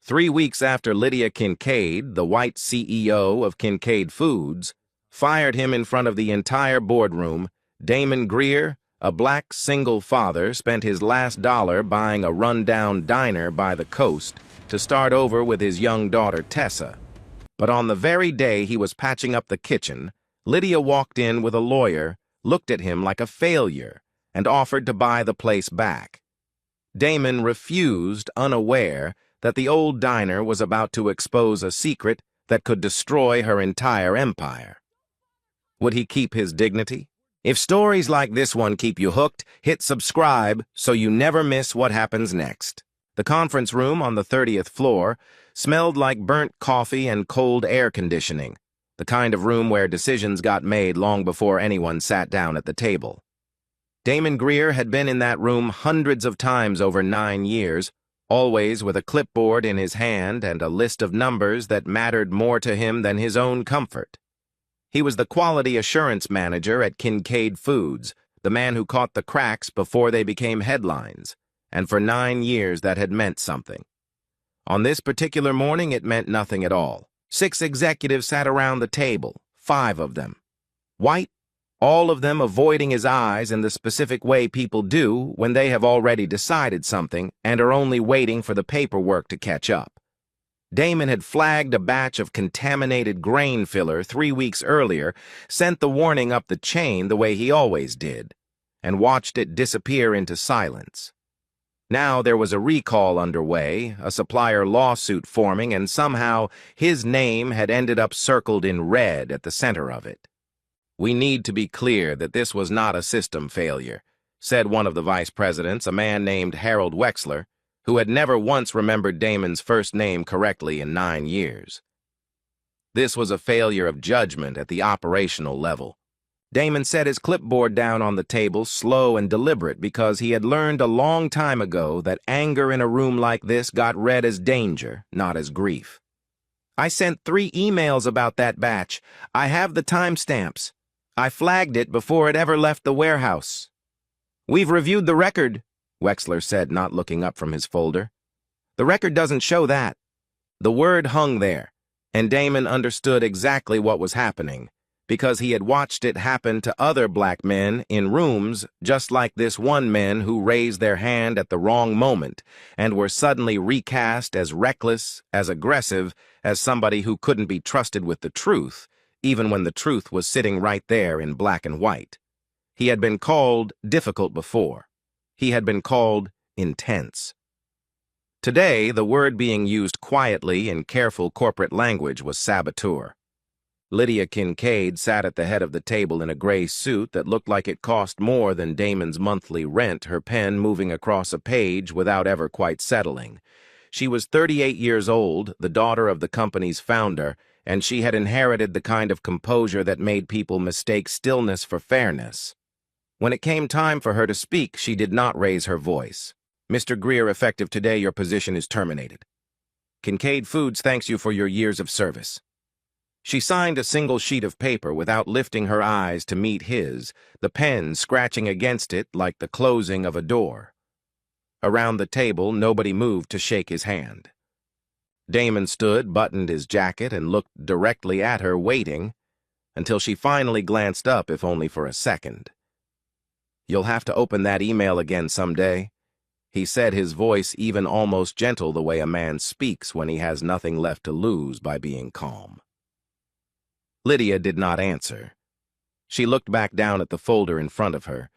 3 weeks after Lydia Kincaid, the white CEO of Kincaid Foods, fired him in front of the entire boardroom, Damon Greer, a black single father, spent his last dollar buying a rundown diner by the coast to start over with his young daughter Tessa. But on the very day he was patching up the kitchen, Lydia walked in with a lawyer, looked at him like a failure, and offered to buy the place back. Damon refused, unaware that the old diner was about to expose a secret that could destroy her entire empire. Would he keep his dignity? If stories like this one keep you hooked, hit subscribe so you never miss what happens next. The conference room on the 30th floor smelled like burnt coffee and cold air conditioning, the kind of room where decisions got made long before anyone sat down at the table. Damon Greer had been in that room hundreds of times over 9 years, always with a clipboard in his hand and a list of numbers that mattered more to him than his own comfort. He was the quality assurance manager at Kincaid Foods, the man who caught the cracks before they became headlines, and for 9 years that had meant something. On this particular morning, it meant nothing at all. 6 executives sat around the table, 5 of them. White, all of them avoiding his eyes in the specific way people do when they have already decided something and are only waiting for the paperwork to catch up. Damon had flagged a batch of contaminated grain filler 3 weeks earlier, sent the warning up the chain the way he always did, and watched it disappear into silence. Now there was a recall underway, a supplier lawsuit forming, and somehow his name had ended up circled in red at the center of it. "We need to be clear that this was not a system failure," said one of the vice presidents, a man named Harold Wexler, who had never once remembered Damon's first name correctly in 9 years. This was a failure of judgment at the operational level. Damon set his clipboard down on the table, slow and deliberate, because he had learned a long time ago that anger in a room like this got read as danger, not as grief. "I sent 3 emails about that batch. I have the timestamps. I flagged it before it ever left the warehouse." "We've reviewed the record," Wexler said, not looking up from his folder. "The record doesn't show that." The word hung there, and Damon understood exactly what was happening, because he had watched it happen to other black men in rooms just like this one man who raised their hand at the wrong moment and were suddenly recast as reckless, as aggressive, as somebody who couldn't be trusted with the truth, even when the truth was sitting right there in black and white. He had been called difficult before. He had been called intense. Today, the word being used quietly in careful corporate language was saboteur. Lydia Kincaid sat at the head of the table in a gray suit that looked like it cost more than Damon's monthly rent, her pen moving across a page without ever quite settling. She was 38 years old, the daughter of the company's founder, and she had inherited the kind of composure that made people mistake stillness for fairness. When it came time for her to speak, she did not raise her voice. "Mr. Greer, effective today, your position is terminated. Kincaid Foods thanks you for your years of service." She signed a single sheet of paper without lifting her eyes to meet his, the pen scratching against it like the closing of a door. Around the table, nobody moved to shake his hand. Damon stood, buttoned his jacket, and looked directly at her, waiting, until she finally glanced up, if only for a second. "You'll have to open that email again someday," he said, his voice even almost gentle, the way a man speaks when he has nothing left to lose by being calm. Lydia did not answer. She looked back down at the folder in front of her,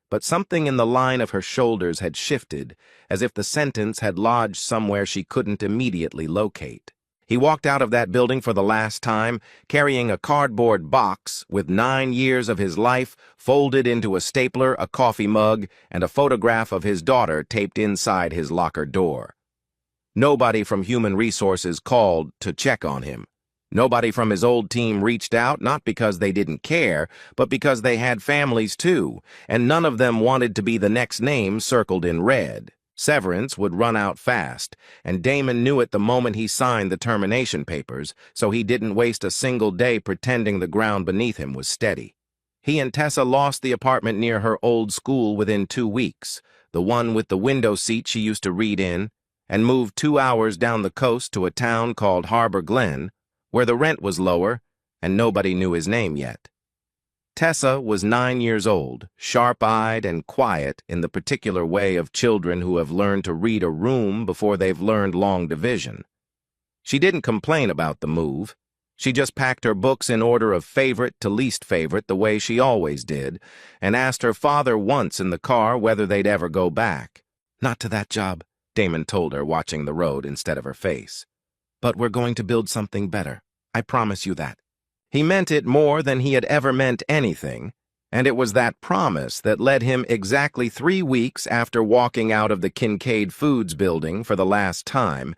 but something in the line of her shoulders had shifted, as if the sentence had lodged somewhere she couldn't immediately locate. He walked out of that building for the last time, carrying a cardboard box with 9 years of his life folded into a stapler, a coffee mug, and a photograph of his daughter taped inside his locker door. Nobody from Human Resources called to check on him. Nobody from his old team reached out, not because they didn't care, but because they had families too, and none of them wanted to be the next name circled in red. Severance would run out fast, and Damon knew it the moment he signed the termination papers, so he didn't waste a single day pretending the ground beneath him was steady. He and Tessa lost the apartment near her old school within 2 weeks, the one with the window seat she used to read in, and moved 2 hours down the coast to a town called Harbor Glen, where the rent was lower and nobody knew his name yet. Tessa was 9 years old, sharp-eyed and quiet in the particular way of children who have learned to read a room before they've learned long division. She didn't complain about the move. She just packed her books in order of favorite to least favorite the way she always did, and asked her father once in the car whether they'd ever go back. "Not to that job," Damon told her, watching the road instead of her face. "But we're going to build something better. I promise you that." He meant it more than he had ever meant anything, and it was that promise that led him exactly 3 weeks after walking out of the Kincaid Foods building for the last time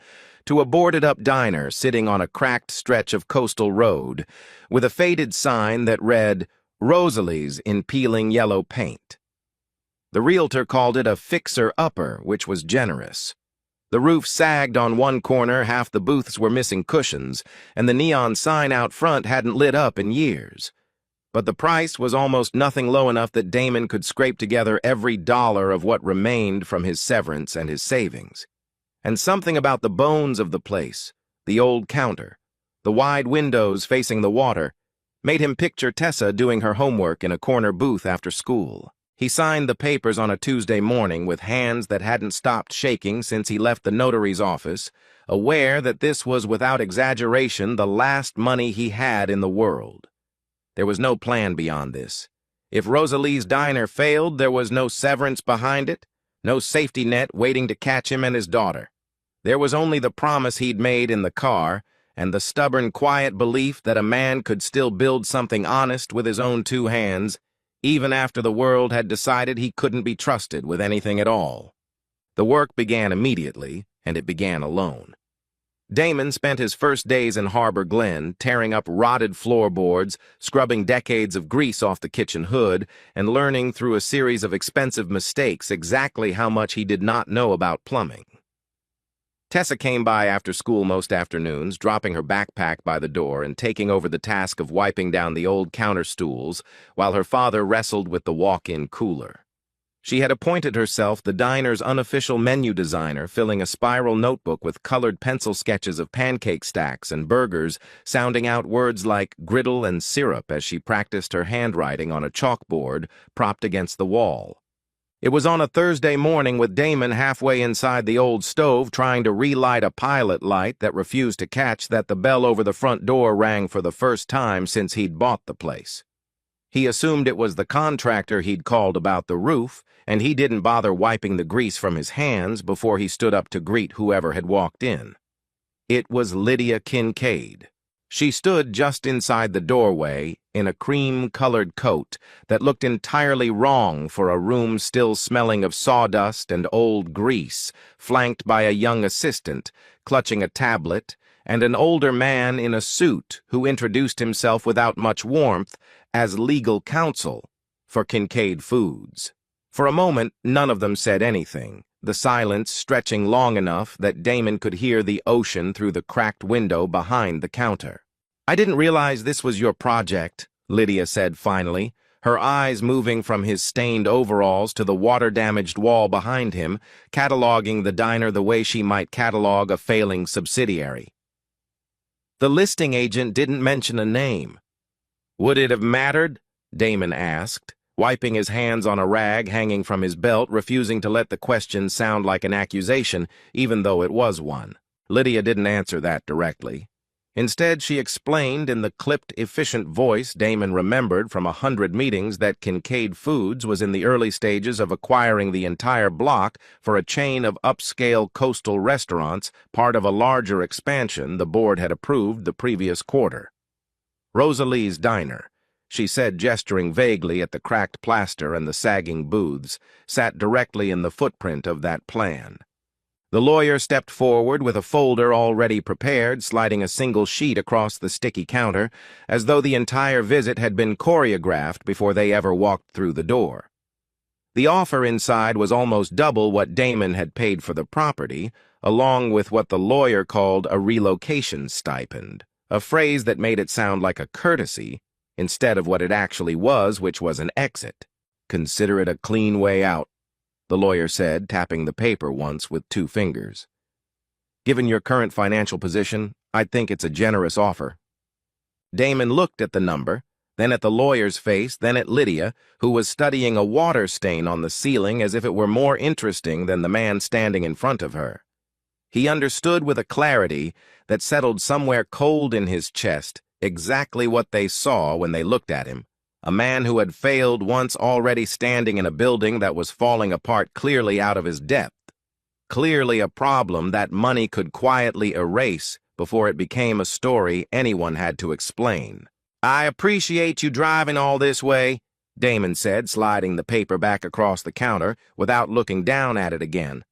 to a boarded-up diner sitting on a cracked stretch of coastal road with a faded sign that read, "Rosalie's" in peeling yellow paint. The realtor called it a fixer-upper, which was generous. The roof sagged on one corner, half the booths were missing cushions, and the neon sign out front hadn't lit up in years. But the price was almost nothing low enough that Damon could scrape together every dollar of what remained from his severance and his savings. And something about the bones of the place, the old counter, the wide windows facing the water, made him picture Tessa doing her homework in a corner booth after school. He signed the papers on a Tuesday morning with hands that hadn't stopped shaking since he left the notary's office, aware that this was without exaggeration the last money he had in the world. There was no plan beyond this. If Rosalie's diner failed, there was no severance behind it, no safety net waiting to catch him and his daughter. There was only the promise he'd made in the car and the stubborn, quiet belief that a man could still build something honest with his own 2 hands, even after the world had decided he couldn't be trusted with anything at all. The work began immediately, and it began alone. Damon spent his first days in Harbor Glen tearing up rotted floorboards, scrubbing decades of grease off the kitchen hood, and learning through a series of expensive mistakes exactly how much he did not know about plumbing. Tessa came by after school most afternoons, dropping her backpack by the door and taking over the task of wiping down the old counter stools while her father wrestled with the walk-in cooler. She had appointed herself the diner's unofficial menu designer, filling a spiral notebook with colored pencil sketches of pancake stacks and burgers, sounding out words like griddle and syrup as she practiced her handwriting on a chalkboard propped against the wall. It was on a Thursday morning with Damon halfway inside the old stove trying to relight a pilot light that refused to catch that the bell over the front door rang for the first time since he'd bought the place. He assumed it was the contractor he'd called about the roof, and he didn't bother wiping the grease from his hands before he stood up to greet whoever had walked in. It was Lydia Kincaid. She stood just inside the doorway in a cream-colored coat that looked entirely wrong for a room still smelling of sawdust and old grease, flanked by a young assistant, clutching a tablet, and an older man in a suit who introduced himself without much warmth as legal counsel for Kincaid Foods. For a moment, none of them said anything, the silence stretching long enough that Damon could hear the ocean through the cracked window behind the counter. "I didn't realize this was your project," Lydia said finally, her eyes moving from his stained overalls to the water-damaged wall behind him, cataloging the diner the way she might catalog a failing subsidiary. "The listing agent didn't mention a name." "Would it have mattered?" Damon asked, wiping his hands on a rag hanging from his belt, refusing to let the question sound like an accusation, even though it was one. Lydia didn't answer that directly. Instead, she explained in the clipped, efficient voice Damon remembered from 100 meetings that Kincaid Foods was in the early stages of acquiring the entire block for a chain of upscale coastal restaurants, part of a larger expansion the board had approved the previous quarter. "Rosalie's Diner," she said, gesturing vaguely at the cracked plaster and the sagging booths, sat directly in the footprint of that plan. The lawyer stepped forward with a folder already prepared, sliding a single sheet across the sticky counter, as though the entire visit had been choreographed before they ever walked through the door. The offer inside was almost double what Damon had paid for the property, along with what the lawyer called a relocation stipend, a phrase that made it sound like a courtesy instead of what it actually was, which was an exit. "Consider it a clean way out," the lawyer said, tapping the paper once with 2 fingers. Given your current financial position, I'd think it's a generous offer. Damon looked at the number, then at the lawyer's face, then at Lydia, who was studying a water stain on the ceiling as if it were more interesting than the man standing in front of her. He understood with a clarity that settled somewhere cold in his chest exactly what they saw when they looked at him. A man who had failed once, already standing in a building that was falling apart, clearly out of his depth. Clearly a problem that money could quietly erase before it became a story anyone had to explain. "I appreciate you driving all this way," Damon said, sliding the paper back across the counter without looking down at it again.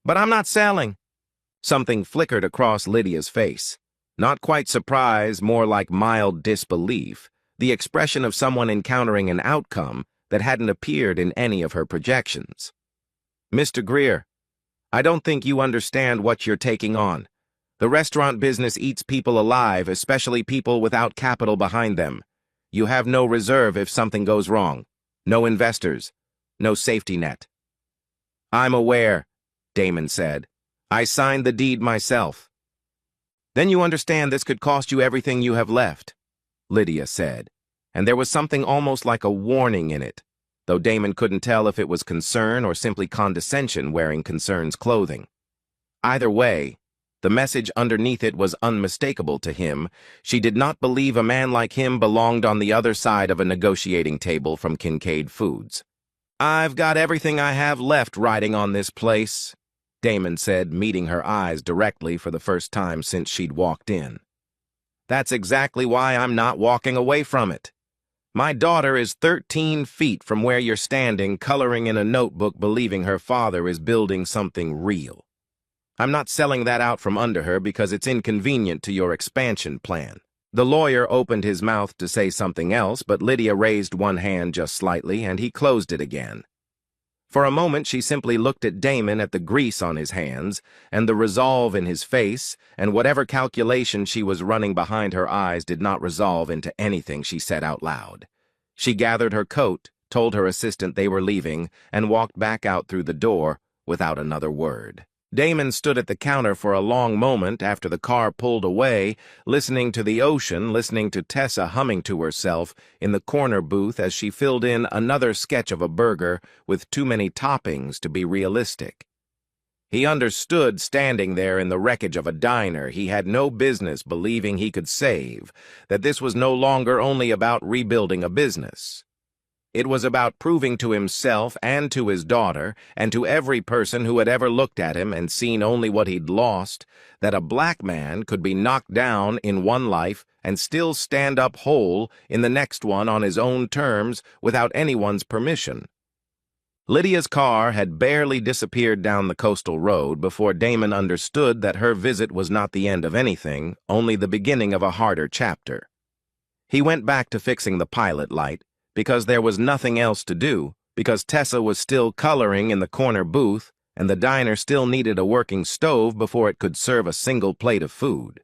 "But I'm not selling." Something flickered across Lydia's face. Not quite surprise, more like mild disbelief, the expression of someone encountering an outcome that hadn't appeared in any of her projections. "Mr. Greer, I don't think you understand what you're taking on. The restaurant business eats people alive, especially people without capital behind them. You have no reserve if something goes wrong. No investors. No safety net." "I'm aware," Damon said. "I signed the deed myself." "Then you understand this could cost you everything you have left," Lydia said, and there was something almost like a warning in it, though Damon couldn't tell if it was concern or simply condescension wearing concern's clothing. Either way, the message underneath it was unmistakable to him. She did not believe a man like him belonged on the other side of a negotiating table from Kincaid Foods. "I've got everything I have left riding on this place," Damon said, meeting her eyes directly for the first time since she'd walked in. "That's exactly why I'm not walking away from it. My daughter is 13 feet from where you're standing, coloring in a notebook, believing her father is building something real. I'm not selling that out from under her because it's inconvenient to your expansion plan." The lawyer opened his mouth to say something else, but Lydia raised one hand just slightly, and he closed it again. For a moment, she simply looked at Damon, at the grease on his hands, and the resolve in his face, and whatever calculation she was running behind her eyes did not resolve into anything she said out loud. She gathered her coat, told her assistant they were leaving, and walked back out through the door without another word. Damon stood at the counter for a long moment after the car pulled away, listening to the ocean, listening to Tessa humming to herself in the corner booth as she filled in another sketch of a burger with too many toppings to be realistic. He understood, standing there in the wreckage of a diner he had no business believing he could save, that this was no longer only about rebuilding a business. It was about proving to himself and to his daughter, and to every person who had ever looked at him and seen only what he'd lost, that a black man could be knocked down in one life and still stand up whole in the next one on his own terms without anyone's permission. Lydia's car had barely disappeared down the coastal road before Damon understood that her visit was not the end of anything, only the beginning of a harder chapter. He went back to fixing the pilot light, because there was nothing else to do, because Tessa was still coloring in the corner booth, and the diner still needed a working stove before it could serve a single plate of food.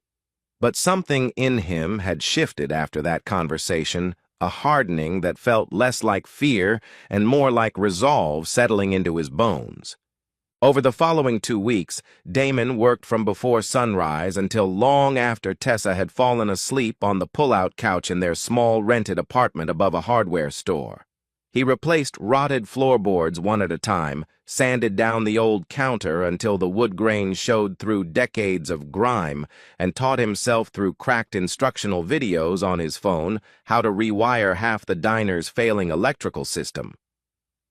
But something in him had shifted after that conversation, a hardening that felt less like fear and more like resolve settling into his bones. Over the following 2 weeks, Damon worked from before sunrise until long after Tessa had fallen asleep on the pull-out couch in their small rented apartment above a hardware store. He replaced rotted floorboards one at a time, sanded down the old counter until the wood grain showed through decades of grime, and taught himself through cracked instructional videos on his phone how to rewire half the diner's failing electrical system.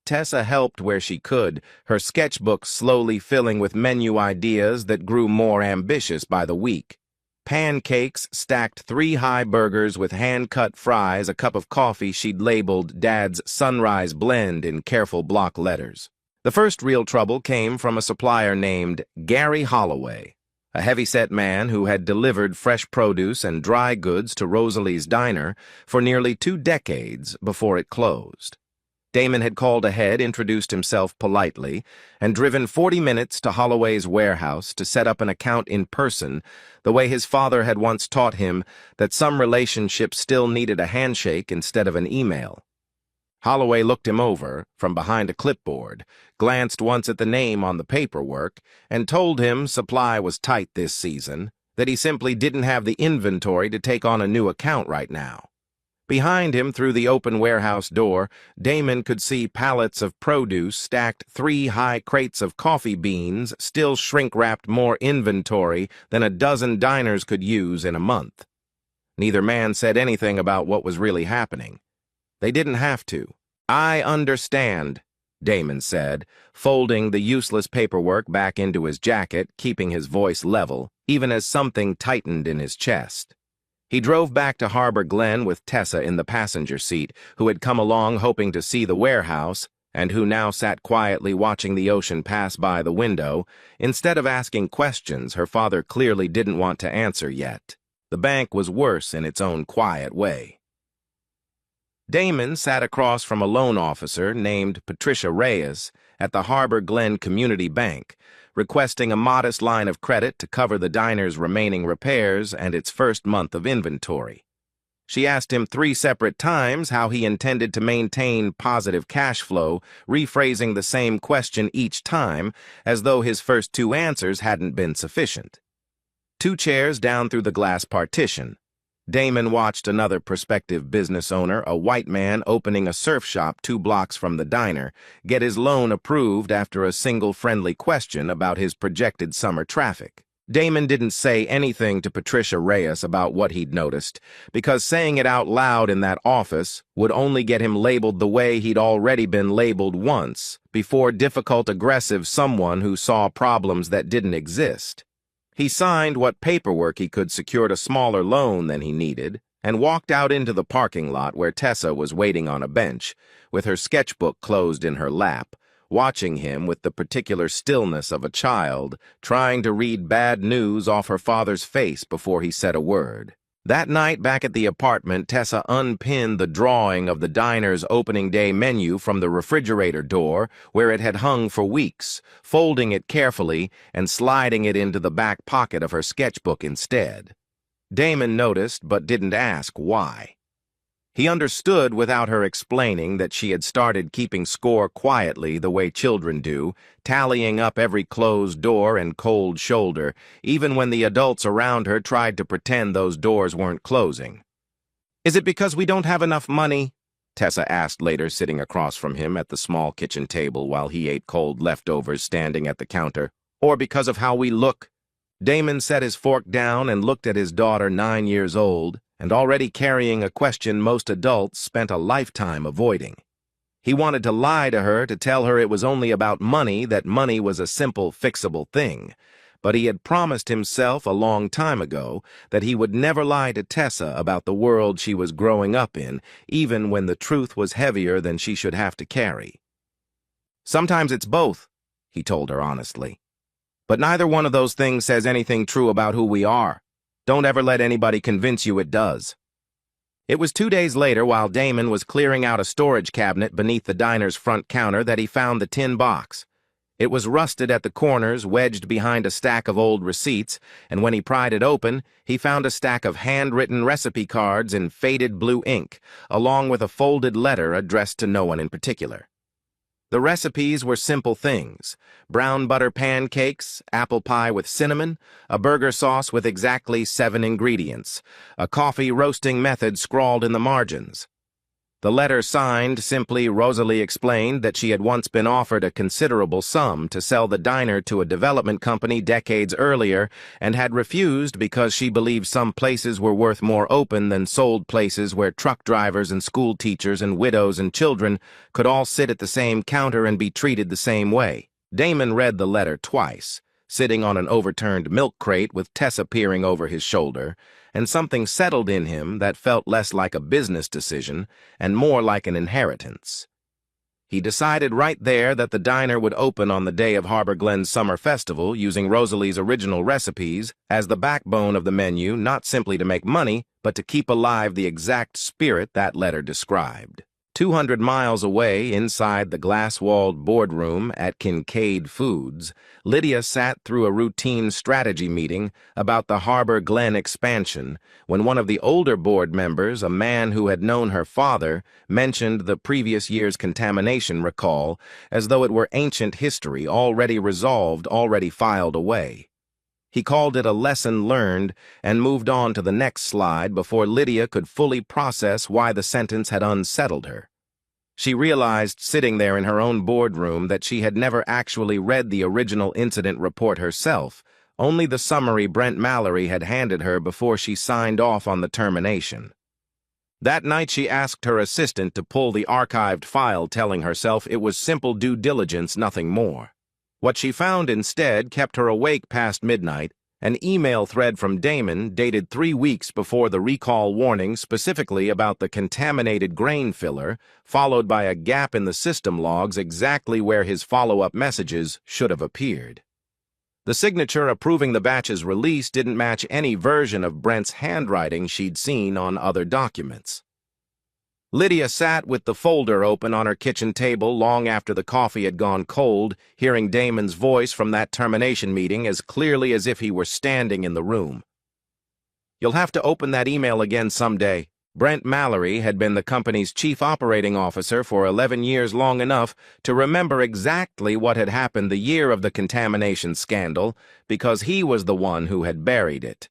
Tessa helped where she could, her sketchbook slowly filling with menu ideas that grew more ambitious by the week. Pancakes stacked 3 high burgers with hand-cut fries, a cup of coffee she'd labeled Dad's Sunrise Blend in careful block letters. The first real trouble came from a supplier named Gary Holloway, a heavy-set man who had delivered fresh produce and dry goods to Rosalie's Diner for nearly 2 decades before it closed. Damon had called ahead, introduced himself politely, and driven 40 minutes to Holloway's warehouse to set up an account in person, the way his father had once taught him that some relationships still needed a handshake instead of an email. Holloway looked him over from behind a clipboard, glanced once at the name on the paperwork, and told him supply was tight this season, that he simply didn't have the inventory to take on a new account right now. Behind him, through the open warehouse door, Damon could see pallets of produce stacked 3 high crates of coffee beans, still shrink-wrapped more inventory than a dozen diners could use in a month. Neither man said anything about what was really happening. They didn't have to. "I understand," Damon said, folding the useless paperwork back into his jacket, keeping his voice level, even as something tightened in his chest. He drove back to Harbor Glen with Tessa in the passenger seat, who had come along hoping to see the warehouse, and who now sat quietly watching the ocean pass by the window, instead of asking questions her father clearly didn't want to answer yet. The bank was worse in its own quiet way. Damon sat across from a loan officer named Patricia Reyes at the Harbor Glen Community Bank, requesting a modest line of credit to cover the diner's remaining repairs and its first month of inventory. She asked him 3 separate times how he intended to maintain positive cash flow, rephrasing the same question each time, as though his first 2 answers hadn't been sufficient. 2 chairs down through the glass partition, Damon watched another prospective business owner, a white man opening a surf shop 2 blocks from the diner, get his loan approved after a single friendly question about his projected summer traffic. Damon didn't say anything to Patricia Reyes about what he'd noticed, because saying it out loud in that office would only get him labeled the way he'd already been labeled once, before difficult, aggressive someone who saw problems that didn't exist. He signed what paperwork he could, secured a smaller loan than he needed, and walked out into the parking lot where Tessa was waiting on a bench, with her sketchbook closed in her lap, watching him with the particular stillness of a child, trying to read bad news off her father's face before he said a word. That night, back at the apartment, Tessa unpinned the drawing of the diner's opening day menu from the refrigerator door, where it had hung for weeks, folding it carefully and sliding it into the back pocket of her sketchbook instead. Damon noticed, but didn't ask why. He understood without her explaining that she had started keeping score quietly the way children do, tallying up every closed door and cold shoulder, even when the adults around her tried to pretend those doors weren't closing. "Is it because we don't have enough money?" Tessa asked later, sitting across from him at the small kitchen table while he ate cold leftovers standing at the counter. "Or because of how we look?" Damon set his fork down and looked at his daughter, 9 years old, and already carrying a question most adults spent a lifetime avoiding. He wanted to lie to her, to tell her it was only about money, that money was a simple, fixable thing. But he had promised himself a long time ago that he would never lie to Tessa about the world she was growing up in, even when the truth was heavier than she should have to carry. "Sometimes it's both," he told her honestly. "But neither one of those things says anything true about who we are. Don't ever let anybody convince you it does." It was 2 days later, while Damon was clearing out a storage cabinet beneath the diner's front counter, that he found the tin box. It was rusted at the corners, wedged behind a stack of old receipts, and when he pried it open, he found a stack of handwritten recipe cards in faded blue ink, along with a folded letter addressed to no one in particular. The recipes were simple things: brown butter pancakes, apple pie with cinnamon, a burger sauce with exactly 7 ingredients, a coffee roasting method scrawled in the margins. The letter signed simply, Rosalie explained that she had once been offered a considerable sum to sell the diner to a development company decades earlier and had refused because she believed some places were worth more open than sold places where truck drivers and school teachers and widows and children could all sit at the same counter and be treated the same way. Damon read the letter twice, sitting on an overturned milk crate with Tessa peering over his shoulder, and something settled in him that felt less like a business decision and more like an inheritance. He decided right there that the diner would open on the day of Harbor Glen's summer festival, using Rosalie's original recipes as the backbone of the menu, not simply to make money, but to keep alive the exact spirit that letter described. 200 miles away, inside the glass-walled boardroom at Kincaid Foods, Lydia sat through a routine strategy meeting about the Harbor Glen expansion when one of the older board members, a man who had known her father, mentioned the previous year's contamination recall as though it were ancient history, already resolved, already filed away. He called it a lesson learned and moved on to the next slide before Lydia could fully process why the sentence had unsettled her. She realized, sitting there in her own boardroom, that she had never actually read the original incident report herself, only the summary Brent Mallory had handed her before she signed off on the termination. That night she asked her assistant to pull the archived file, telling herself it was simple due diligence, nothing more. What she found instead kept her awake past midnight: an email thread from Damon dated 3 weeks before the recall warning, specifically about the contaminated grain filler, followed by a gap in the system logs exactly where his follow-up messages should have appeared. The signature approving the batch's release didn't match any version of Brent's handwriting she'd seen on other documents. Lydia sat with the folder open on her kitchen table long after the coffee had gone cold, hearing Damon's voice from that termination meeting as clearly as if he were standing in the room. "You'll have to open that email again someday." Brent Mallory had been the company's chief operating officer for 11 years, long enough to remember exactly what had happened the year of the contamination scandal, because he was the one who had buried it.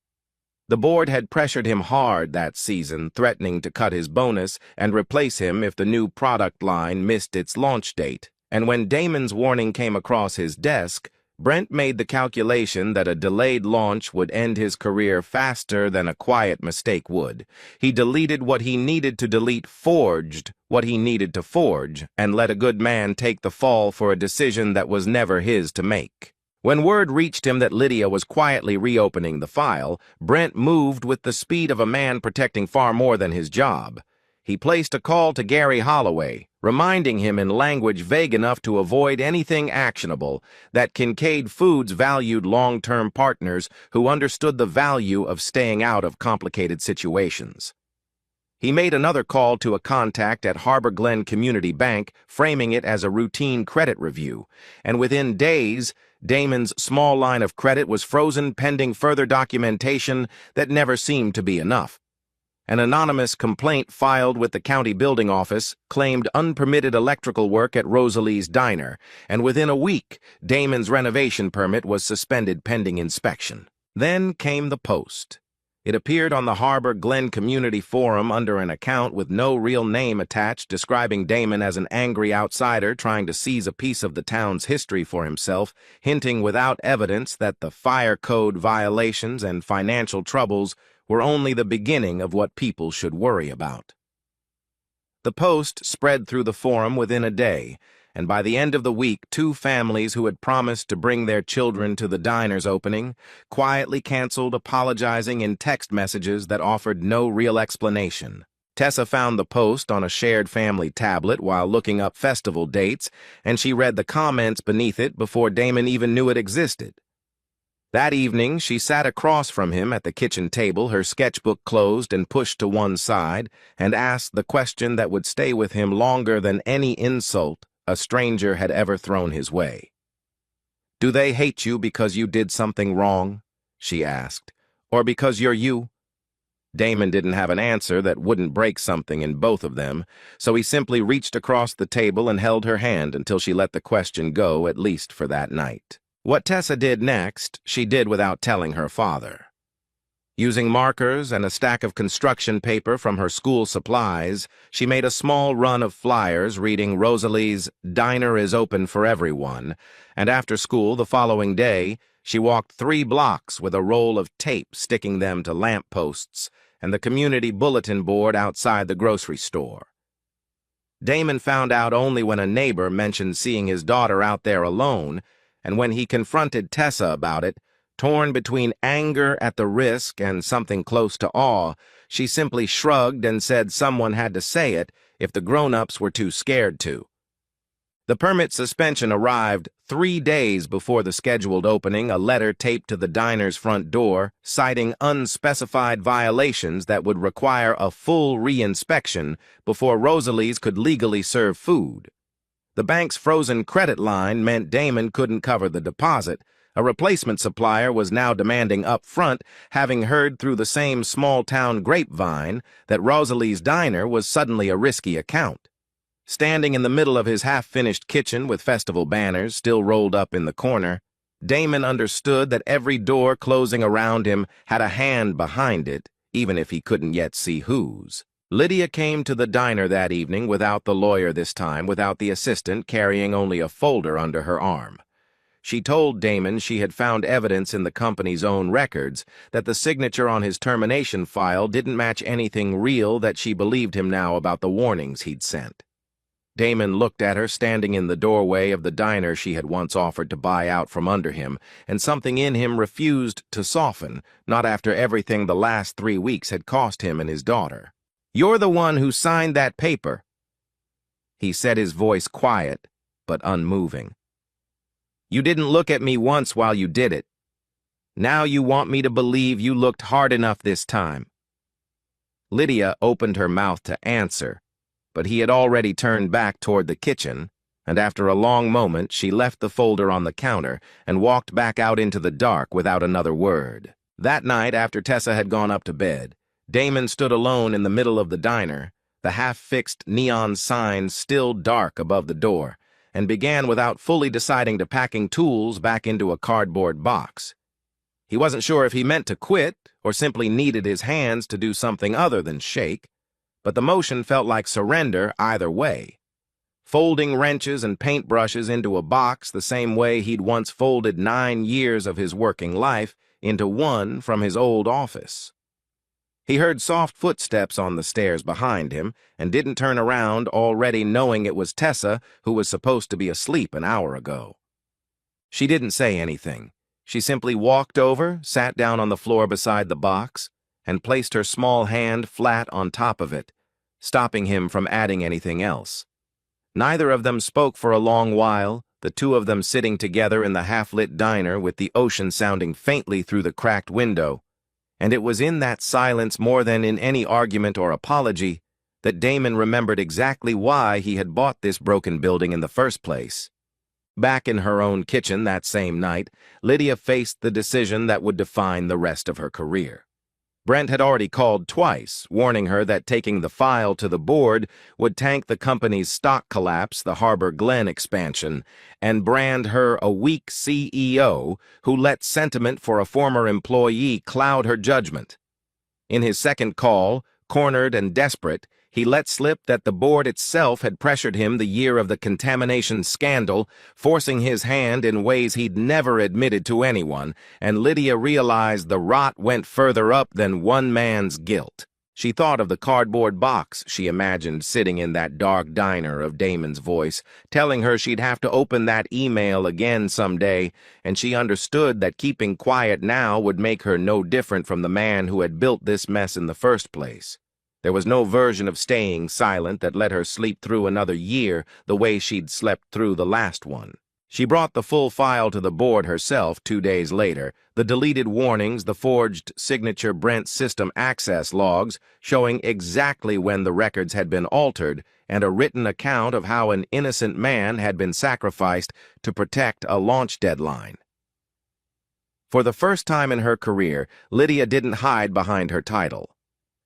The board had pressured him hard that season, threatening to cut his bonus and replace him if the new product line missed its launch date. And when Damon's warning came across his desk, Brent made the calculation that a delayed launch would end his career faster than a quiet mistake would. He deleted what he needed to delete, forged what he needed to forge, and let a good man take the fall for a decision that was never his to make. When word reached him that Lydia was quietly reopening the file, Brent moved with the speed of a man protecting far more than his job. He placed a call to Gary Holloway, reminding him in language vague enough to avoid anything actionable that Kincaid Foods valued long-term partners who understood the value of staying out of complicated situations. He made another call to a contact at Harbor Glen Community Bank, framing it as a routine credit review, and within days, Damon's small line of credit was frozen pending further documentation that never seemed to be enough. An anonymous complaint filed with the county building office claimed unpermitted electrical work at Rosalie's Diner, and within a week, Damon's renovation permit was suspended pending inspection. Then came the Post. It appeared on the Harbor Glen Community Forum under an account with no real name attached, describing Damon as an angry outsider trying to seize a piece of the town's history for himself, hinting without evidence that the fire code violations and financial troubles were only the beginning of what people should worry about. The Post spread through the forum within a day, and by the end of the week, 2 families who had promised to bring their children to the diner's opening quietly canceled, apologizing in text messages that offered no real explanation. Tessa found the Post on a shared family tablet while looking up festival dates, and she read the comments beneath it before Damon even knew it existed. That evening, she sat across from him at the kitchen table, her sketchbook closed and pushed to one side, and asked the question that would stay with him longer than any insult a stranger had ever thrown his way. "Do they hate you because you did something wrong?" she asked. "Or because you're you?" Damon didn't have an answer that wouldn't break something in both of them, so he simply reached across the table and held her hand until she let the question go, at least for that night. What Tessa did next, she did without telling her father. Using markers and a stack of construction paper from her school supplies, she made a small run of flyers reading Rosalie's "Diner is open for everyone," and after school the following day, she walked 3 blocks with a roll of tape sticking them to lamp posts and the community bulletin board outside the grocery store. Damon found out only when a neighbor mentioned seeing his daughter out there alone, and when he confronted Tessa about it, torn between anger at the risk and something close to awe, she simply shrugged and said someone had to say it if the grown-ups were too scared to. The permit suspension arrived 3 days before the scheduled opening, a letter taped to the diner's front door citing unspecified violations that would require a full re-inspection before Rosalie's could legally serve food. The bank's frozen credit line meant Damon couldn't cover the deposit. A replacement supplier was now demanding up front, having heard through the same small-town grapevine that Rosalie's diner was suddenly a risky account. Standing in the middle of his half-finished kitchen with festival banners still rolled up in the corner, Damon understood that every door closing around him had a hand behind it, even if he couldn't yet see whose. Lydia came to the diner that evening without the lawyer this time, without the assistant, carrying only a folder under her arm. She told Damon she had found evidence in the company's own records that the signature on his termination file didn't match anything real that she believed him now about the warnings he'd sent. Damon looked at her standing in the doorway of the diner she had once offered to buy out from under him, and something in him refused to soften, not after everything the last 3 weeks had cost him and his daughter. "You're the one who signed that paper," he said, his voice quiet but unmoving. "You didn't look at me once while you did it. Now you want me to believe you looked hard enough this time." Lydia opened her mouth to answer, but he had already turned back toward the kitchen, and after a long moment she left the folder on the counter and walked back out into the dark without another word. That night, after Tessa had gone up to bed, Damon stood alone in the middle of the diner, the half-fixed neon sign still dark above the door, and began without fully deciding to packing tools back into a cardboard box. He wasn't sure if he meant to quit or simply needed his hands to do something other than shake, but the motion felt like surrender either way. Folding wrenches and paintbrushes into a box the same way he'd once folded 9 years of his working life into one from his old office. He heard soft footsteps on the stairs behind him and didn't turn around, already knowing it was Tessa, who was supposed to be asleep an hour ago. She didn't say anything. She simply walked over, sat down on the floor beside the box, and placed her small hand flat on top of it, stopping him from adding anything else. Neither of them spoke for a long while, the two of them sitting together in the half-lit diner with the ocean sounding faintly through the cracked window. And it was in that silence, more than in any argument or apology, that Damon remembered exactly why he had bought this broken building in the first place. Back in her own kitchen that same night, Lydia faced the decision that would define the rest of her career. Brent had already called twice, warning her that taking the file to the board would tank the company's stock collapse, the Harbor Glen expansion, and brand her a weak CEO who let sentiment for a former employee cloud her judgment. In his second call, cornered and desperate, he let slip that the board itself had pressured him the year of the contamination scandal, forcing his hand in ways he'd never admitted to anyone, and Lydia realized the rot went further up than one man's guilt. She thought of the cardboard box she imagined sitting in that dark diner of Damon's voice, telling her she'd have to open that email again someday, and she understood that keeping quiet now would make her no different from the man who had built this mess in the first place. There was no version of staying silent that let her sleep through another year the way she'd slept through the last one. She brought the full file to the board herself 2 days later, the deleted warnings, the forged signature Brent system access logs showing exactly when the records had been altered, and a written account of how an innocent man had been sacrificed to protect a launch deadline. For the first time in her career, Lydia didn't hide behind her title.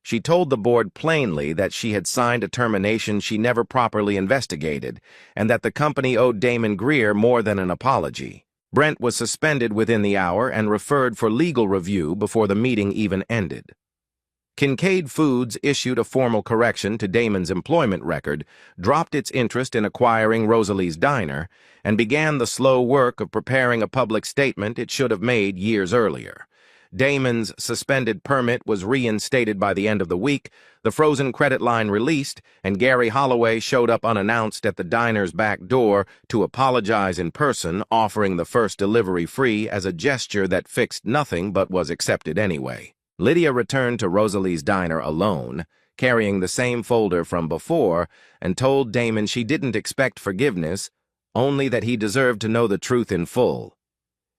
She told the board plainly that she had signed a termination she never properly investigated, and that the company owed Damon Greer more than an apology. Brent was suspended within the hour and referred for legal review before the meeting even ended. Kincaid Foods issued a formal correction to Damon's employment record, dropped its interest in acquiring Rosalie's diner, and began the slow work of preparing a public statement it should have made years earlier. Damon's suspended permit was reinstated by the end of the week, the frozen credit line released, and Gary Holloway showed up unannounced at the diner's back door to apologize in person, offering the first delivery free as a gesture that fixed nothing but was accepted anyway. Lydia returned to Rosalie's diner alone, carrying the same folder from before, and told Damon she didn't expect forgiveness, only that he deserved to know the truth in full.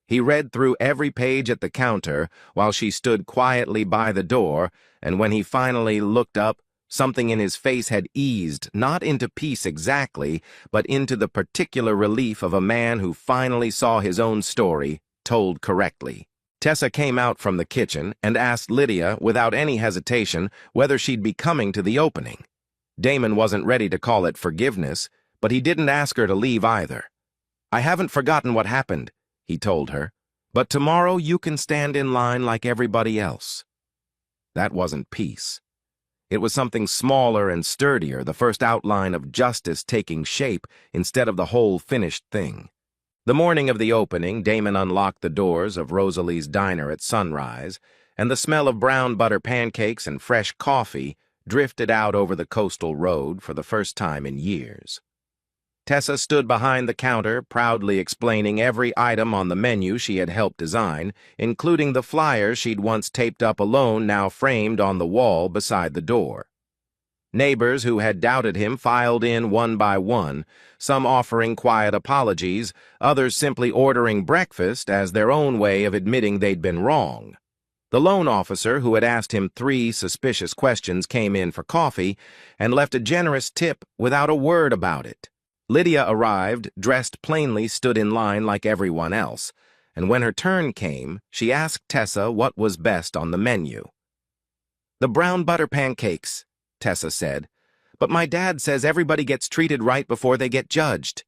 He read through every page at the counter while she stood quietly by the door, and when he finally looked up, something in his face had eased, not into peace exactly, but into the particular relief of a man who finally saw his own story told correctly. Tessa came out from the kitchen and asked Lydia, without any hesitation, whether she'd be coming to the opening. Damon wasn't ready to call it forgiveness, but he didn't ask her to leave either. "I haven't forgotten what happened," he told her, "but tomorrow you can stand in line like everybody else." That wasn't peace. It was something smaller and sturdier, the first outline of justice taking shape instead of the whole finished thing. The morning of the opening, Damon unlocked the doors of Rosalie's diner at sunrise, and the smell of brown butter pancakes and fresh coffee drifted out over the coastal road for the first time in years. Tessa stood behind the counter, proudly explaining every item on the menu she had helped design, including the flyers she'd once taped up alone, now framed on the wall beside the door. Neighbors who had doubted him filed in one by one, some offering quiet apologies, others simply ordering breakfast as their own way of admitting they'd been wrong. The loan officer, who had asked him 3 suspicious questions, came in for coffee and left a generous tip without a word about it. Lydia arrived, dressed plainly, stood in line like everyone else, and when her turn came, she asked Tessa what was best on the menu. "The brown butter pancakes," Tessa said, "but my dad says everybody gets treated right before they get judged."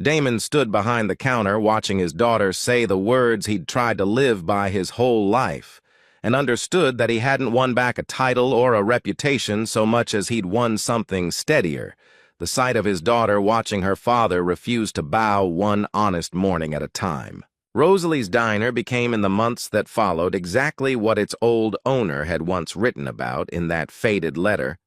Damon stood behind the counter watching his daughter say the words he'd tried to live by his whole life, and understood that he hadn't won back a title or a reputation so much as he'd won something steadier. The sight of his daughter watching her father refuse to bow one honest morning at a time. Rosalie's diner became in the months that followed exactly what its old owner had once written about in that faded letter,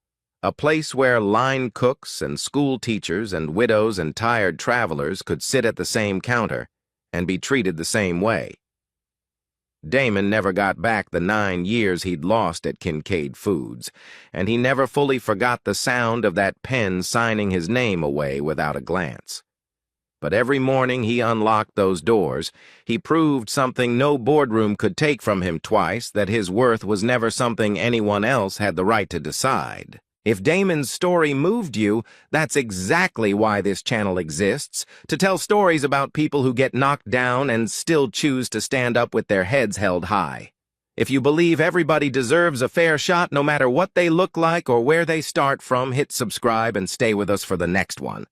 a place where line cooks and school teachers and widows and tired travelers could sit at the same counter and be treated the same way. Damon never got back the 9 years he'd lost at Kincaid Foods, and he never fully forgot the sound of that pen signing his name away without a glance. But every morning he unlocked those doors, he proved something no boardroom could take from him twice, that his worth was never something anyone else had the right to decide. If Damon's story moved you, that's exactly why this channel exists, to tell stories about people who get knocked down and still choose to stand up with their heads held high. If you believe everybody deserves a fair shot no matter what they look like or where they start from, hit subscribe and stay with us for the next one.